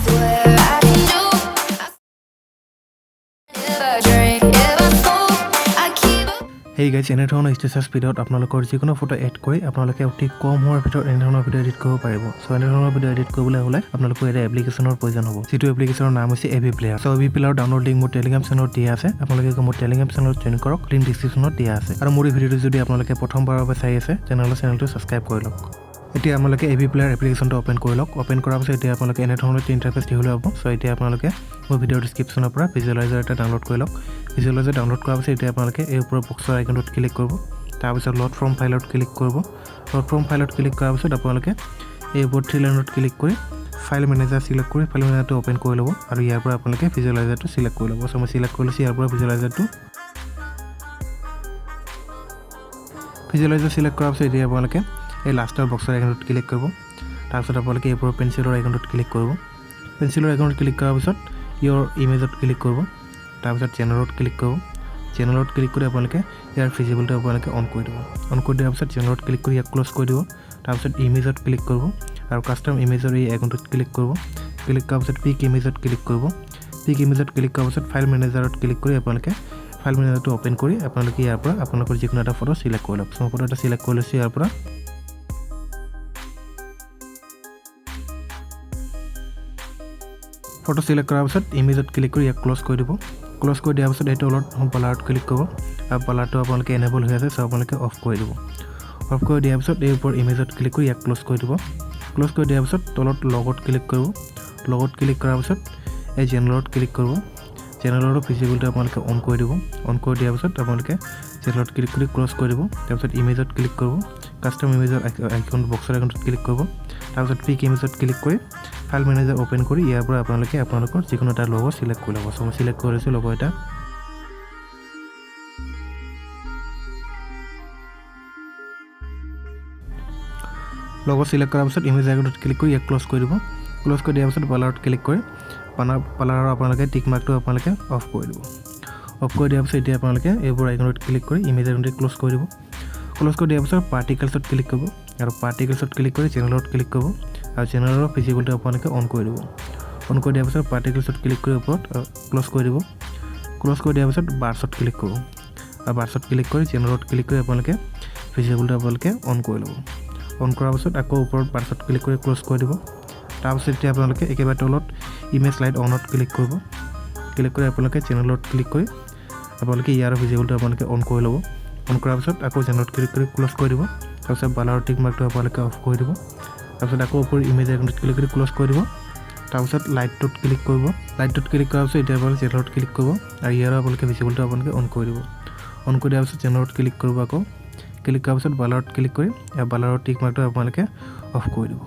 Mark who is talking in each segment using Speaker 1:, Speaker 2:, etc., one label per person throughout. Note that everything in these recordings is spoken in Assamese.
Speaker 1: swear I can do. If I drink, if I smoke, I keep up.
Speaker 2: Hey guys, এনেধৰণৰ ষ্টেটাছ ভিডিঅ'ত আপোনালোকৰ যিকোনো ফটো এড কৰি আপোনালোকে অতি কম সময়ৰ ভিতৰত এনেধৰণৰ ভিডিঅ' এডিট কৰিব পাৰিব। চ' এনেধৰণৰ ভিডিঅ' এডিট কৰিবলৈ হ'লে আপোনালোকৰ এটা এপ্লিকেশ্যনৰ প্ৰয়োজন হ'ব, যিটো এপ্লিকেশ্যনৰ নাম হৈছে এভি প্লেয়াৰ। চ' এভি প্লেয়াৰৰ ডাউনলোড লিংক মোৰ টেলিগ্ৰাম চেনেলত দিয়া আছে, আপোনালোকে মোৰ টেলিগ্ৰাম চেনেলত জইন কৰক, লিংক ডিছক্ৰিপশ্যনত দিয়া আছে। আৰু মোৰ এই ভিডিঅ'টো যদি আপোনালোকে প্ৰথমবাৰৰ বাবে চাই আছে তেনেহ'লে চেনেলটো ছাবস্ক্ৰাইব কৰি লওক। এতিয়া আপোনালোকে এভি প্লেয়াৰ এপ্লিকেশ্যনটো অ'পেন কৰি লওক। অ'পেন কৰাৰ পাছত এতিয়া আপোনালোকে এনেধৰণৰ ইণ্টাৰফেচ দিবলৈ হ'ব। চ' এতিয়া আপোনালোকে মোৰ ভিডিঅ'ৰ ডিছক্ৰিপশ্যনৰ পৰা ভিজুৱেলাইজাৰ এটা ডাউনলোড কৰি লওক। ভিজুৱেলাইজাৰ ডাউনলোড কৰাৰ পাছত এতিয়া আপোনালোকে এই ওপৰৰ বক্সৰ আইকনটোত ক্লিক কৰিব। তাৰপিছত লোড ফ্ৰম ফাইলত ক্লিক কৰিব। লোড ফ্ৰম ফাইলত ক্লিক কৰাৰ পিছত আপোনালোকে এই ওপৰত 3 লাইনত ক্লিক কৰি ফাইল মেনেজাৰ চিলেক্ট কৰি ফাইল মেনেজাৰটো অ'পেন কৰি ল'ব আৰু ইয়াৰ পৰা আপোনালোকে ভিজুৱেলাইজাৰটো চিলেক্ট কৰি ল'ব। চ' মই চিলেক্ট কৰি লৈছোঁ ইয়াৰ পৰা ভিজুৱেলাইজাৰটো। ভিজুৱেলাইজাৰ চিলেক্ট কৰাৰ পিছত এতিয়া আপোনালোকে এই লাষ্টৰ বক্সৰ আইকনটোত ক্লিক কৰিব। তাৰপিছত আপোনালোকে এই ওপৰৰ পেঞ্চিলৰ আইকনটোত ক্লিক কৰিব। পেঞ্চিলৰ আইকনত ক্লিক কৰাৰ পিছত ইয়ৰ ইমেজত ক্লিক কৰিব। তাৰপিছত চেনেলত ক্লিক কৰিব। চেনেলত ক্লিক কৰি আপোনালোকে ইয়াৰ ভিজিবলটো আপোনালোকে অন কৰি দিব। অন কৰি দিয়াৰ পিছত চেনেলত ক্লিক কৰি ইয়াক ক্ল'জ কৰি দিব। তাৰপিছত ইমেজত ক্লিক কৰিব আৰু কাষ্টম ইমেজৰ এই আইকনটোত ক্লিক কৰিব। ক্লিক কৰাৰ পিছত পিক ইমেজত ক্লিক কৰিব। পিক ইমেজত ক্লিক কৰাৰ পিছত ফাইল মেনেজাৰত ক্লিক কৰি আপোনালোকে ফাইল মেনেজাৰটো অ'পেন কৰি আপোনালোকে ইয়াৰ পৰা আপোনালোকৰ যিকোনো এটা ফটো চিলেক্ট কৰি লওক। মই ফটো এটা চিলেক্ট কৰি লৈছোঁ ইয়াৰ পৰা। ফটো চিলেক্ট কৰাৰ পিছত ইমেজত ক্লিক কৰি ইয়াক ক্ল'জ কৰি দিব। ক্ল'জ কৰি দিয়াৰ পিছত এইটো অলপ বালাৰত ক্লিক কৰিব আৰু বালাৰটো আপোনালোকে এনেবল হৈ আছে, চ' আপোনালোকে অফ কৰি দিব। অফ কৰি দিয়াৰ পিছত এই ওপৰ ইমেজত ক্লিক কৰি ইয়াক ক্ল'জ কৰি দিব। ক্ল'জ কৰি দিয়াৰ পিছত তলত লগত ক্লিক কৰিব। লগত ক্লিক কৰাৰ পিছত এই জেনেৰেলত ক্লিক কৰিব। জেনেৰেলৰ ভিজিবলটো আপোনালোকে অন কৰি দিব। অন কৰি দিয়াৰ পিছত আপোনালোকে জেনেৰেলত ক্লিক কৰি ক্ল'জ কৰি দিব। তাৰপিছত ইমেজত ক্লিক কৰিব। কাষ্টম ইমেজৰ আইকন বক্সৰ আইকনটোত ক্লিক কৰিব। তাৰপিছত পিক ইমেজত ক্লিক কৰি ফাইল মেনেজাৰ অ'পেন কৰি ইয়াৰ পৰা আপোনালোকে আপোনালোকৰ যিকোনো এটা লগো চিলেক্ট কৰি ল'ব। চ' মই চিলেক্ট কৰি লৈছোঁ লগো এটা। লগো চিলেক্ট কৰাৰ পিছত ইমেজ আইকনটোত ক্লিক কৰি ইয়াক ক্ল'জ কৰি দিব। ক্ল'জ কৰি দিয়াৰ পিছত পালাৰত ক্লিক কৰি পালাৰৰ আপোনালোকে টিক মাৰ্কটো আপোনালোকে অফ কৰি দিব। অফ কৰি দিয়াৰ পিছত এতিয়া আপোনালোকে এইবোৰ আইকনত ক্লিক কৰি ইমেজ আইকনটোত ক্ল'জ কৰি দিব। ক্ল'জ কৰি দিয়াৰ পিছত পাৰ্টিকেলছত ক্লিক কৰিব আৰু পাৰ্টিকেলছত ক্লিক কৰি চেনেলত ক্লিক কৰিব আৰু চেনেলৰ ভিজিবলটো আপোনালোকে অন কৰি দিব। অন কৰি দিয়াৰ পিছত পাৰ্টিকেলছত ক্লিক কৰি ওপৰত ক্ল'জ কৰি দিব। ক্ল'জ কৰি দিয়াৰ পিছত বাৰ্ছত ক্লিক কৰিব আৰু বাৰ্ছত ক্লিক কৰি চেনেলত ক্লিক কৰি আপোনালোকে ভিজিবলটো আপোনালোকে অন কৰি ল'ব। অন কৰাৰ পিছত আকৌ ওপৰত বাৰ্ছত ক্লিক কৰি ক্ল'জ কৰি দিব। তাৰপিছত এতিয়া আপোনালোকে একেবাৰে তলত ইমেজ লাইট অনত ক্লিক কৰিব। ক্লিক কৰি আপোনালোকে চেনেলত ক্লিক কৰি আপোনালোকে ইয়াৰ ভিজিবলটো আপোনালোকে অন কৰি ল'ব। অন কৰাৰ পিছত আকৌ চেনেলত ক্লিক কৰি ক্ল'জ কৰি দিব। তাৰপিছত বালাৰৰ টিক মাৰ্কটো আপোনালোকে অফ কৰি দিব। তাৰপিছত আকৌ ওপৰ ইমেজ আইকনটোত ক্লিক কৰি ক্ল'জ কৰি দিব। তাৰপিছত লাইটটোত ক্লিক কৰিব। লাইটটোত ক্লিক কৰাৰ পিছত এতিয়া আপোনালোকে চেনেলত ক্লিক কৰিব আৰু ইয়াৰ আপোনালোকে ভিজিবলটো আপোনালোকে অন কৰি দিব। অন কৰি দিয়াৰ পিছত চেনেলত ক্লিক কৰিব। আকৌ ক্লিক কৰাৰ পিছত বালাৰত ক্লিক কৰি বালাৰৰ টিক মাৰ্কটো আপোনালোকে অফ কৰি দিব।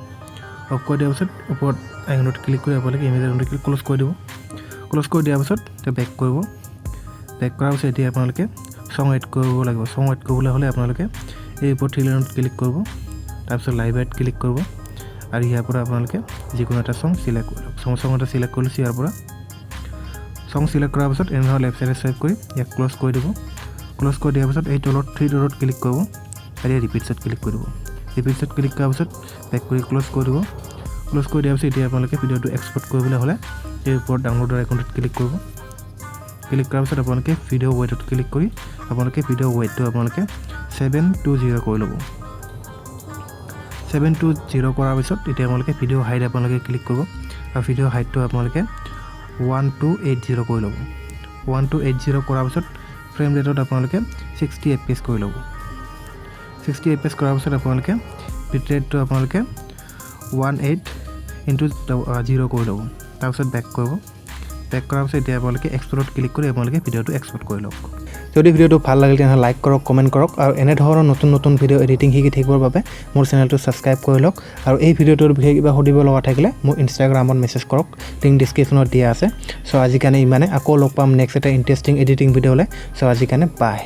Speaker 2: অফ কৰি দিয়াৰ পিছত ওপৰত আইকনটোত ক্লিক কৰি আপোনালোকে ইমেজ আইকনটোত ক্ল'জ কৰি দিব। ক্ল'জ কৰি দিয়াৰ পিছত এতিয়া বেক কৰিব। বেক কৰাৰ পিছত এতিয়া আপোনালোকে চং এড কৰিব লাগিব। চং এড কৰিবলৈ হ'লে আপোনালোকে এই ওপৰত 3 লাইনত ক্লিক কৰিব। তাৰপিছত লাইভ এড ক্লিক কৰিব আৰু ইয়াৰ পৰা আপোনালোকে যিকোনো এটা চং চিলেক্ট কৰি লওক। চং এটা চিলেক্ট কৰি লৈছোঁ ইয়াৰ পৰা। চং চিলেক্ট কৰাৰ পিছত এনেধৰণৰ লেফ্ট চাইডে চুৱাইপ কৰি ইয়াক ক্ল'জ কৰি দিব। ক্ল'জ কৰি দিয়াৰ পিছত এই তলত 3 ডটত ক্লিক কৰিব আৰু ইয়াত ৰিপিটছত ক্লিক কৰি দিব। ৰিপিটছত ক্লিক কৰাৰ পিছত বেক কৰি ক্ল'জ কৰি দিব। ক্ল'জ কৰি দিয়াৰ পিছত এতিয়া আপোনালোকে ভিডিঅ'টো এক্সপৰ্ট কৰিবলৈ হ'লে এই ওপৰত ডাউনলোডৰ আইকনটোত ক্লিক কৰিব। ক্লিক কৰাৰ পিছত আপোনালোকে ভিডিঅ' ৱেইটত ক্লিক কৰি আপোনালোকে ভিডিঅ' ৱেইটটো আপোনালোকে 720 কৰি ল'ব। 720 কৰাৰ পিছত এতিয়া আপোনালোকে ভিডিঅ' হাইট আপোনালোকে ক্লিক কৰিব আৰু ভিডিঅ' হাইটটো আপোনালোকে 1280 কৰি ল'ব। 1280 কৰাৰ পিছত ফ্ৰেম ৰেটত আপোনালোকে 60 FPS কৰি ল'ব। 60 FPS কৰাৰ পিছত আপোনালোকে বিট ৰেটটো আপোনালোকে 18:0 কৰি ল'ব। তাৰপিছত বেক কৰিব। বেক কৰাৰ পিছত এতিয়া আপোনালোকে এক্সপৰ্টত ক্লিক কৰি আপোনালোকে ভিডিঅ'টো এক্সপৰ্ট কৰি লওক। যদি ভিডিঅ'টো ভাল লাগিল তেনেহ'লে লাইক কৰক, কমেণ্ট কৰক আৰু এনেধৰণৰ নতুন নতুন ভিডিঅ' এডিটিং শিকি থাকিবৰ বাবে মোৰ চেনেলটো ছাবস্ক্ৰাইব কৰি লওক। আৰু এই ভিডিঅ'টোৰ বিষয়ে কিবা সুধিব লগা থাকিলে মোৰ ইনষ্টাগ্ৰামত মেছেজ কৰক, লিংক ডিছক্ৰিপশ্যনত দিয়া আছে। চ' আজিৰ কাৰণে ইমানে। আকৌ লগ পাম নেক্সট এটা ইণ্টাৰেষ্টিং এডিটিং ভিডিঅ'লৈ। চ' আজিৰ কাৰণে বাই।